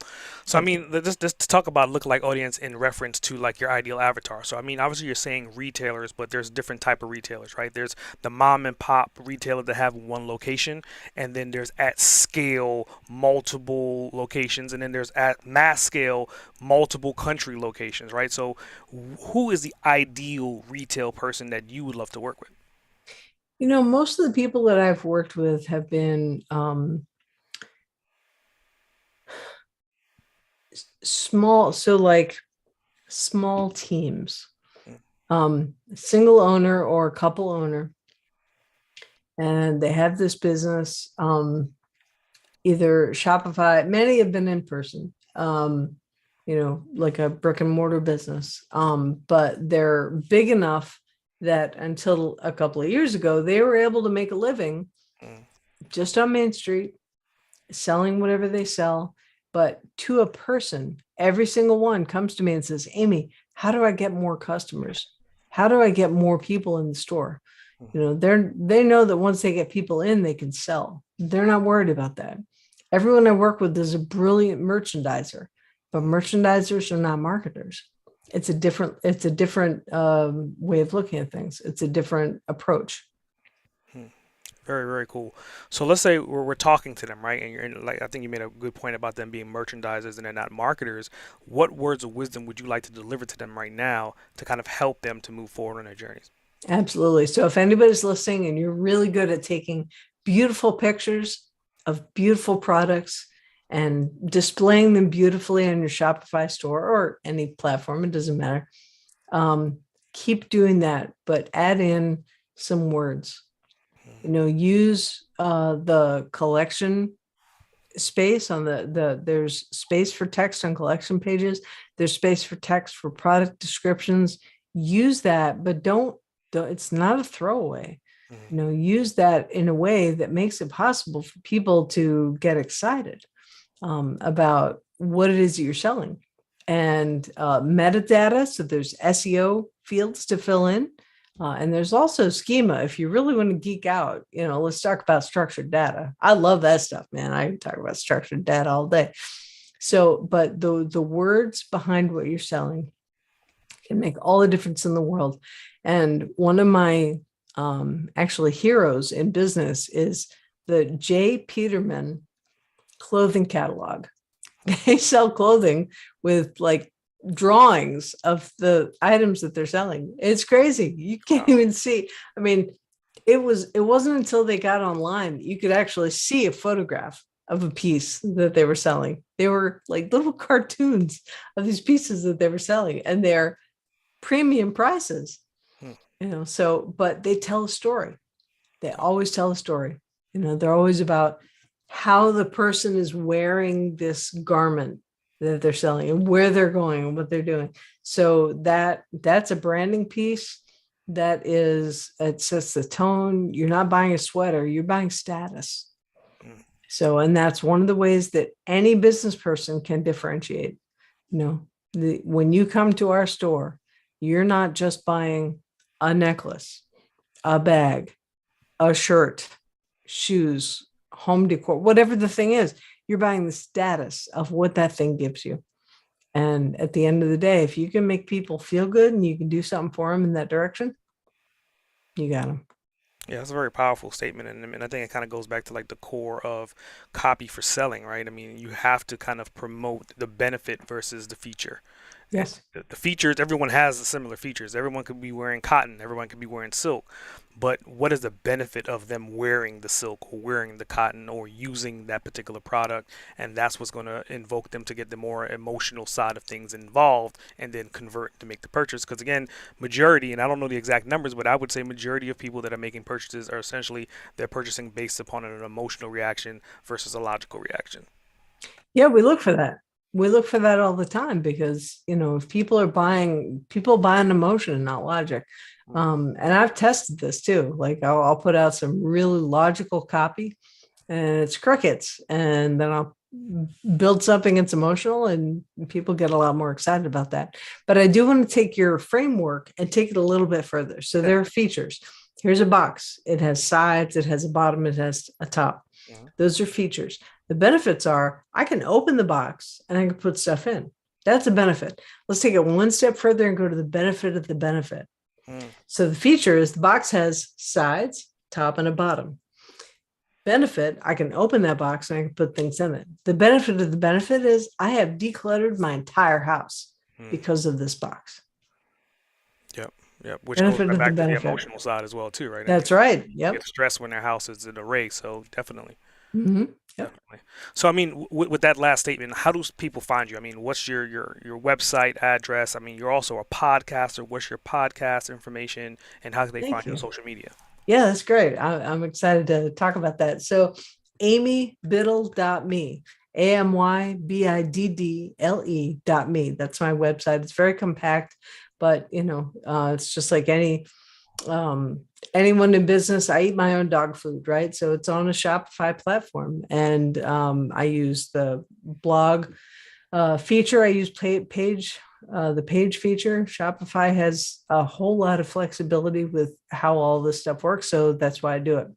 So I Yep. mean, just to talk about lookalike audience in reference to like your ideal avatar. So I mean, obviously you're saying retailers, but there's different type of retailers, right? There's the mom and pop retailer that have one location, and then there's at scale multiple locations, and then there's at mass scale multiple country locations, right? So who is the ideal retail person that you would love to work with? Most of the people that I've worked with have been small. So like small teams, single owner or couple owner, and they have this business, either Shopify, many have been in person, like a brick and mortar business. But they're big enough that until a couple of years ago, they were able to make a living Mm, just on Main Street, selling whatever they sell. But to a person, every single one comes to me and says, Amy, how do I get more customers? How do I get more people in the store? They know that once they get people in, they can sell. They're not worried about that. Everyone I work with is a brilliant merchandiser, but merchandisers are not marketers. It's a different way of looking at things. It's a different approach. mm. Very, very cool. So let's say we're talking to them, right? And like, I think you made a good point about them being merchandisers and they're not marketers. What words of wisdom would you like to deliver to them right now to kind of help them to move forward on their journeys? Absolutely. So if anybody's listening and you're really good at taking beautiful pictures of beautiful products and displaying them beautifully on your Shopify store or any platform, it doesn't matter. Keep doing that, but add in some words. Use the collection space on there's space for text on collection pages. There's space for text for product descriptions. Use that, but don't it's not a throwaway. Use that in a way that makes it possible for people to get excited about what it is that you're selling. And metadata, so there's SEO fields to fill in. And there's also schema. If you really want to geek out, let's talk about structured data. I love that stuff, man. I can talk about structured data all day. So, but the words behind what you're selling can make all the difference in the world. And one of my actually heroes in business is the J. Peterman clothing catalog. They sell clothing with like drawings of the items that they're selling. It's crazy. You can't even see. I mean, it wasn't until they got online that you could actually see a photograph of a piece that they were selling. They were like little cartoons of these pieces that they were selling, and they're premium prices. So, but they tell a story. They always tell a story. They're always about how the person is wearing this garment that they're selling and where they're going and what they're doing. So that's a branding piece. It sets the tone. You're not buying a sweater, you're buying status. So, and that's one of the ways that any business person can differentiate. When you come to our store, you're not just buying a necklace, a bag, a shirt, shoes, home decor, whatever the thing is. You're buying the status of what that thing gives you. And at the end of the day, if you can make people feel good and you can do something for them in that direction, you got them. Yeah, that's a very powerful statement, and I think it kind of goes back to like the core of copy for selling, right? I mean, you have to kind of promote the benefit versus the feature. And Yes. the features, everyone has similar features. Everyone could be wearing cotton, everyone could be wearing silk, but what is the benefit of them wearing the silk or wearing the cotton or using that particular product? And that's what's going to invoke them to get the more emotional side of things involved and then convert to make the purchase. Because again, majority, and I don't know the exact numbers, but I would say majority of people that are making purchases are essentially they're purchasing based upon an emotional reaction versus a logical reaction. Yeah, we look for that. We look for that all the time because, if people buy an emotion, not logic. And I've tested this too. Like I'll put out some really logical copy and it's crickets. And then I'll build something that's emotional and people get a lot more excited about that. But I do want to take your framework and take it a little bit further. So there are features. Here's a box. It has sides, it has a bottom, it has a top. Those are features. The benefits are I can open the box and I can put stuff in. That's a benefit. Let's take it one step further and go to the benefit of the benefit. So the feature is the box has sides, top, and a bottom. Benefit, I can open that box and I can put things in it. The benefit of the benefit is I have decluttered my entire house because of this box. Yep. Yep. Which goes Benefit right of the back to the benefit. emotional side as well, too, right? I That's mean, right. you Yep. get stressed when their house is in array, so definitely. Yep. Definitely. So, I mean, with that last statement, how do people find you? I mean, what's your website address? I mean, you're also a podcaster. What's your podcast information, and how can they Thank find you on you. social media? Yeah, that's great. I'm excited to talk about that. So amybiddle.me, AMYBIDDLE.me. That's my website. It's very compact, but it's just like anyone in business. I eat my own dog food, right? So it's on a Shopify platform, and I use the blog feature. I use the page feature. Shopify has a whole lot of flexibility with how all this stuff works, so that's why I do it.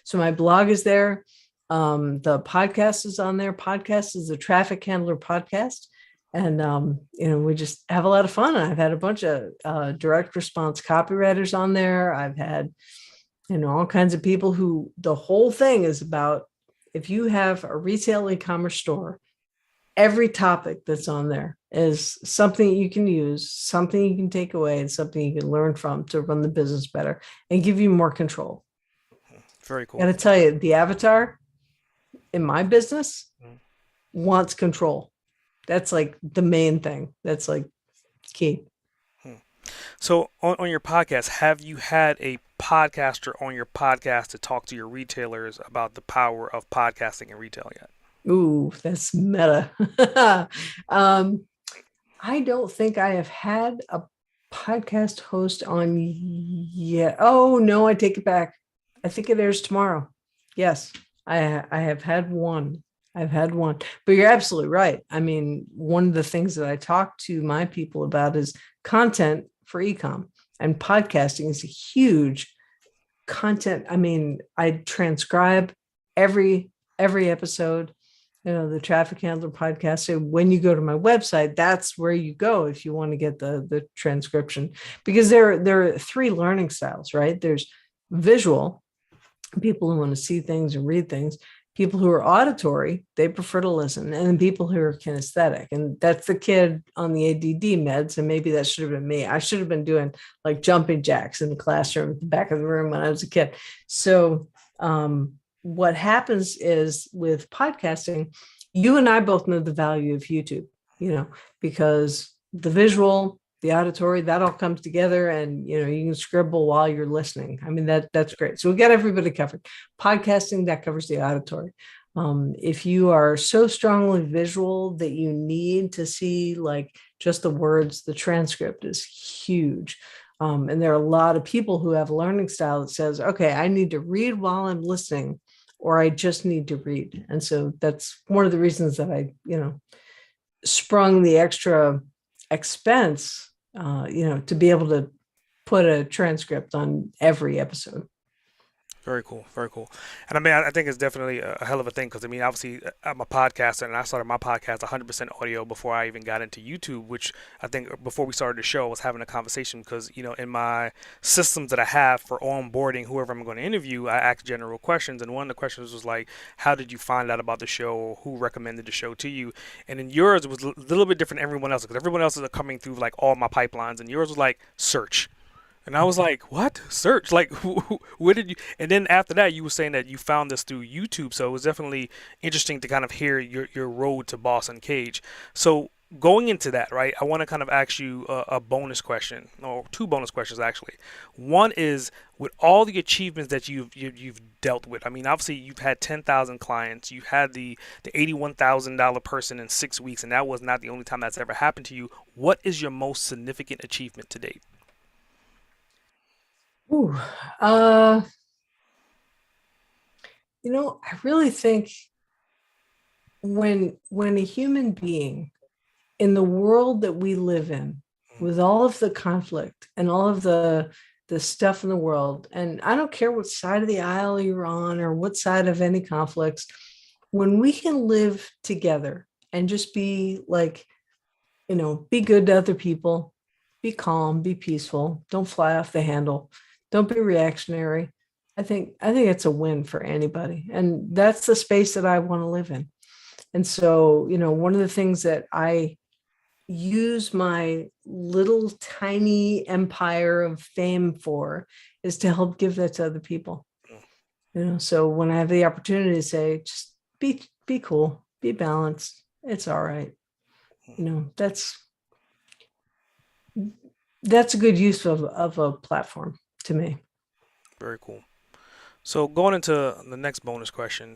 So my blog is there. The podcast is on there. Podcast is a traffic handler podcast. And, we just have a lot of fun. I've had a bunch of direct response copywriters on there. I've had, all kinds of people who the whole thing is about if you have a retail e-commerce store, every topic that's on there is something you can use, something you can take away, and something you can learn from to run the business better and give you more control. Very I got cool. to tell you, the avatar in my business wants control. That's like the main thing. That's like key. So on your podcast, have you had a podcaster on your podcast to talk to your retailers about the power of podcasting in retail yet? Ooh, that's meta. um, I don't think I have had a podcast host on yet. Oh no, I take it back. I think it airs tomorrow. Yes, I have had one. I've had one. But you're absolutely right. I mean, one of the things that I talk to my people about is content for ecom, and podcasting is a huge content. I mean, I transcribe every episode, the traffic handler podcast. So when you go to my website, that's where you go if you want to get the transcription, because there are three learning styles, right? There's visual, people who want to see things and read things, people who are auditory, they prefer to listen, and then people who are kinesthetic. And that's the kid on the ADD meds. And maybe that should have been me. I should have been doing like jumping jacks in the classroom at the back of the room when I was a kid. So what happens is with podcasting, you and I both know the value of YouTube, because the visual, the auditory, that all comes together, and you can scribble while you're listening. I mean, that's great. So we got everybody covered. Podcasting, that covers the auditory. If you are so strongly visual that you need to see like just the words, the transcript is huge. And there are a lot of people who have a learning style that says, okay, I need to read while I'm listening, or I just need to read. And so that's one of the reasons that I, sprung the extra expense, to be able to put a transcript on every episode. Very cool. Very cool. And I mean, I think it's definitely a hell of a thing because I mean, obviously, I'm a podcaster and I started my podcast 100% audio before I even got into YouTube, which I think before we started the show, I was having a conversation because, in my systems that I have for onboarding whoever I'm going to interview, I ask general questions. And one of the questions was like, how did you find out about the show, or who recommended the show to you? And then yours was a little bit different than everyone else because everyone else is coming through like all my pipelines, and yours was like search. And I was like, what? Search? Like, where did you? And then after that, you were saying that you found this through YouTube. So it was definitely interesting to kind of hear your road to Boss Uncaged. So going into that, right, I want to kind of ask you a bonus question, or two bonus questions, actually. One is, with all the achievements that you've dealt with, I mean, obviously, you've had 10,000 clients. You had the $81,000 person in 6 weeks, and that was not the only time that's ever happened to you. What is your most significant achievement to date? Ooh, I really think when a human being in the world that we live in, with all of the conflict and all of the stuff in the world, and I don't care what side of the aisle you're on or what side of any conflicts, when we can live together and just be like, be good to other people, be calm, be peaceful, don't fly off the handle, don't be reactionary. I think it's a win for anybody. And that's the space that I want to live in. And so, one of the things that I use my little tiny empire of fame for is to help give that to other people. So when I have the opportunity to say, just be cool, be balanced, it's all right. That's a good use of a platform to me. Very cool. So going into the next bonus question,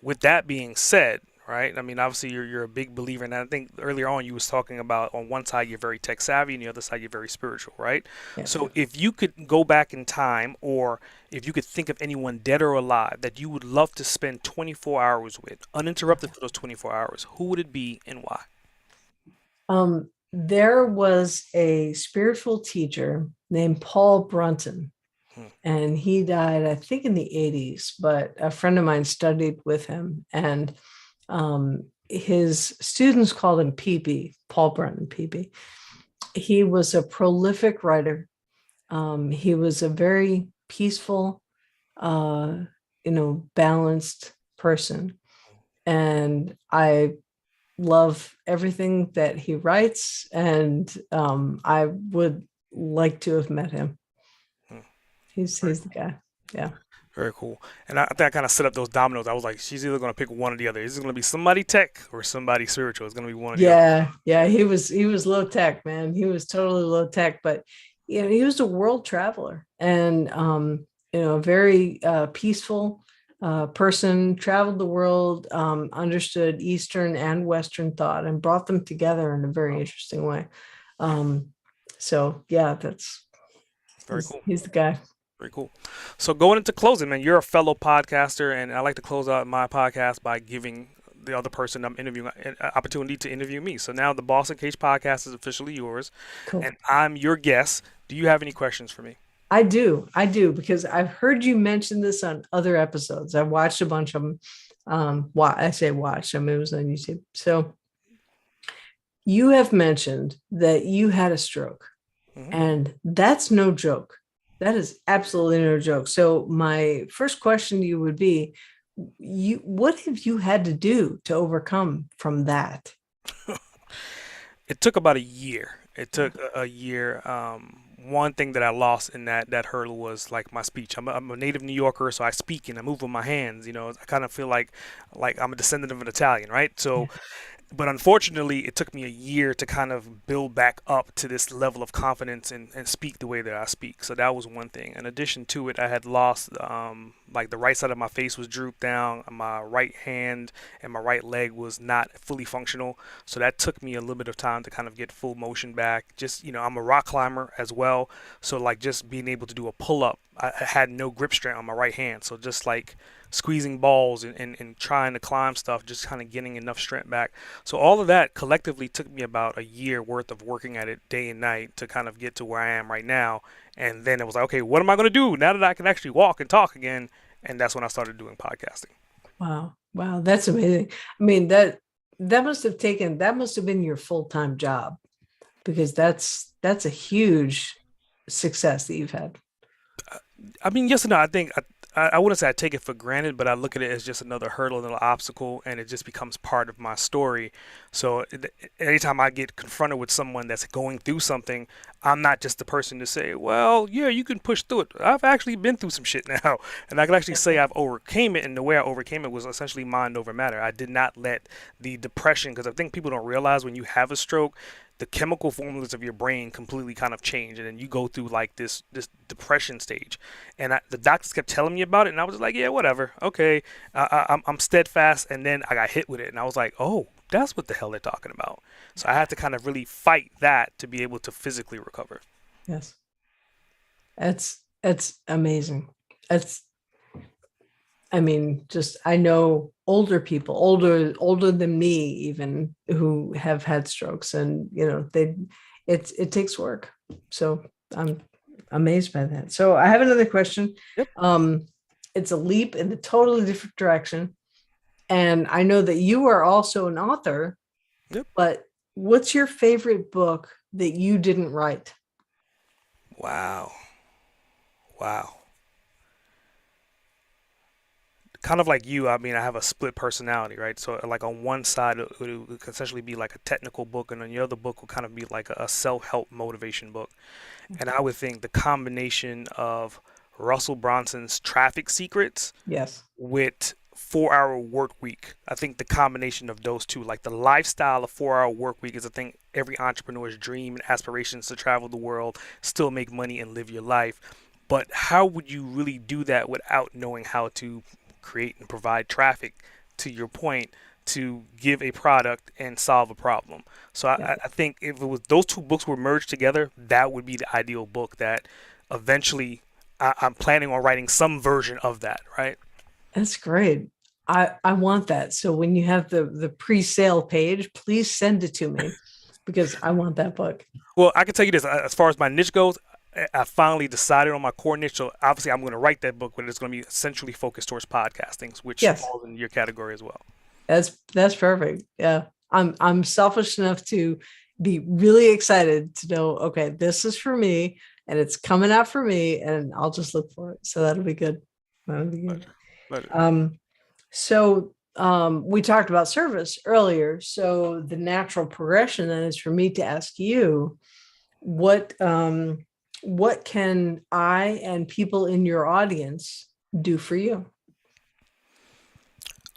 with that being said, right? I mean, obviously you're a big believer, and I think earlier on you was talking about on one side you're very tech savvy, and the other side you're very spiritual, right? Yeah. So if you could go back in time, or if you could think of anyone dead or alive that you would love to spend 24 hours with, uninterrupted for those 24 hours, who would it be and why? There was a spiritual teacher named Paul Brunton, Hmm. and he died, I think, in the 80s, but a friend of mine studied with him, and his students called him PB, Paul Brunton, PB. He was a prolific writer. He was a very peaceful, balanced person. And I love everything that he writes, and I would like to have met him. Hmm. He's the guy. Yeah. Very cool. And I think I kind of set up those dominoes. I was like, she's either going to pick one or the other. Is it going to be somebody tech or somebody spiritual? It's going to be one or the other. Yeah. He was low tech, man. He was totally low tech, but he was a world traveler and, a very peaceful person, traveled the world, understood Eastern and Western thought and brought them together in a very interesting way. Um, so yeah, Very cool. he's the guy. Very cool. So going into closing, man, you're a fellow podcaster, and I like to close out my podcast by giving the other person I'm interviewing an opportunity to interview me. So now the Boss and Cage podcast is officially yours, Cool. and I'm your guest. Do you have any questions for me? I do, because I've heard you mention this on other episodes. I've watched a bunch of them. I say watch, I mean, it was on YouTube. So you have mentioned that you had a stroke, Hmm. and that's no joke. That is absolutely no joke. So my first question to you would be, what have you had to do to overcome from that? It took about a year. It took a year. One thing that I lost in that hurdle was like my speech. I'm a native New Yorker, so I speak and I move with my hands. I kind of feel like I'm a descendant of an Italian, right? So Yeah. but unfortunately, it took me a year to kind of build back up to this level of confidence and speak the way that I speak. So that was one thing. In addition to it, I had lost, like the right side of my face was drooped down, my right hand and my right leg was not fully functional. So that took me a little bit of time to kind of get full motion back. Just, I'm a rock climber as well. So like just being able to do a pull up, I had no grip strength on my right hand. So just like squeezing balls and trying to climb stuff, just kind of getting enough strength back. So all of that collectively took me about a year worth of working at it day and night to kind of get to where I am right now. And then it was like, okay, what am I going to do now that I can actually walk and talk again? And that's when I started doing podcasting. Wow. Wow. That's amazing. I mean, that must have been your full-time job, because that's a huge success that you've had. I mean, yes and no. I wouldn't say I take it for granted, but I look at it as just another hurdle, another obstacle, and it just becomes part of my story. So anytime I get confronted with someone that's going through something, I'm not just the person to say, "Well, yeah, you can push through it." I've actually been through some shit now, and I can actually say I've overcame it. And the way I overcame it was essentially mind over matter. I did not let the depression, because I think people don't realize when you have a stroke, the chemical formulas of your brain completely kind of change, and then you go through like this depression stage. And the doctors kept telling me about it, and I was just like, yeah, whatever, okay. I'm steadfast, and then I got hit with it, and I was like, oh, that's what the hell they're talking about. So I had to kind of really fight that to be able to physically recover. Yes. That's amazing. That's, I mean, just I know older people, older than me even, who have had strokes, and it takes work. So I'm amazed by that. So I have another question. Yep. Um, it's a leap in a totally different direction. And I know that you are also an author, Yep. but what's your favorite book that you didn't write? Wow. Wow. Kind of like you, I mean, I have a split personality, right? So, like on one side, it would essentially be like a technical book, and on the other book will kind of be like a self-help motivation book. And I would think the combination of Russell Bronson's Traffic Secrets Yes. with 4 Hour Work Week, I think the combination of those two, like the lifestyle of 4 Hour Work Week, is I think every entrepreneur's dream and aspirations to travel the world, still make money, and live your life. But how would you really do that without knowing how to create and provide traffic, to your point, to give a product and solve a problem? So Yeah. I think if it was those two books were merged together, that would be the ideal book that eventually I'm planning on writing some version of that, right? That's great. I want that. So when you have the pre-sale page, please send it to me, because I want that book. Well, I can tell you this: as far as my niche goes, I finally decided on my core niche. So obviously, I'm going to write that book, but it's going to be essentially focused towards podcasting, which Yes, falls in your category as well. that's perfect. Yeah. I'm selfish enough to be really excited to know, okay, this is for me and it's coming out for me, and I'll just look for it. So that'll be good. That'll be good. Pleasure. Pleasure. We talked about service earlier. So the natural progression then is for me to ask you, what what can I and people in your audience do for you?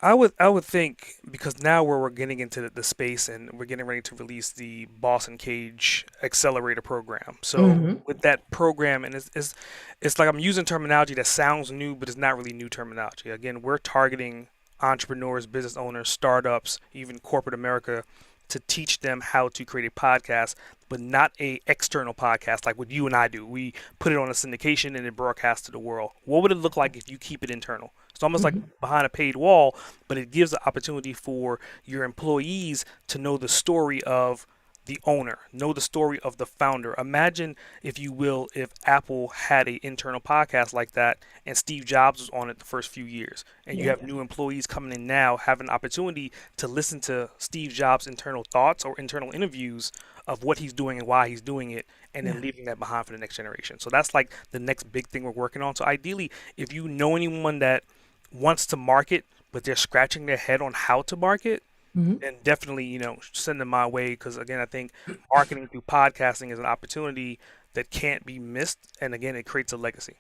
I would think because now where we're getting into the space and we're getting ready to release the Boss and Cage Accelerator program. So Hmm. with that program, and it's like I'm using terminology that sounds new, but it's not really new terminology. Again, we're targeting entrepreneurs, business owners, startups, even corporate America to teach them how to create a podcast, but not a external podcast like what you and I do. We put it on a syndication and it broadcasts to the world. What would it look like if you keep it internal? It's almost like Hmm. behind a paid wall, but it gives the opportunity for your employees to know the story of the owner, know the story of the founder. Imagine, if you will, if Apple had an internal podcast like that and Steve Jobs was on it the first few years, and you Yeah. have new employees coming in now, have an opportunity to listen to Steve Jobs' internal thoughts or internal interviews of what he's doing and why he's doing it, and then Yeah. leaving that behind for the next generation. So that's like the next big thing we're working on. So ideally, if you know anyone that wants to market, but they're scratching their head on how to market, Hmm. then definitely, send them my way. Because again, I think marketing through podcasting is an opportunity that can't be missed. And again, it creates a legacy.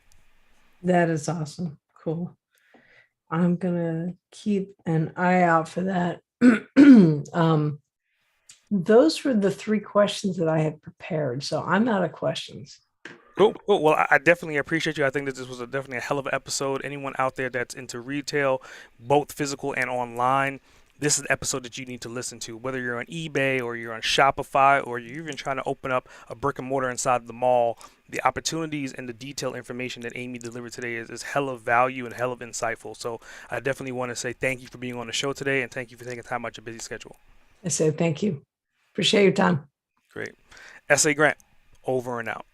That is awesome. Cool. I'm gonna keep an eye out for that. um, those were the three questions that I had prepared. So I'm out of questions. Cool. Cool. Well, I definitely appreciate you. I think that this was definitely a hell of an episode. Anyone out there that's into retail, both physical and online, this is an episode that you need to listen to. Whether you're on eBay or you're on Shopify or you're even trying to open up a brick and mortar inside the mall, the opportunities and the detailed information that Amy delivered today is hell of value and hell of insightful. So I definitely want to say thank you for being on the show today and thank you for taking time out your busy schedule. I said thank you. Appreciate your time. Great. SA Grant, over and out.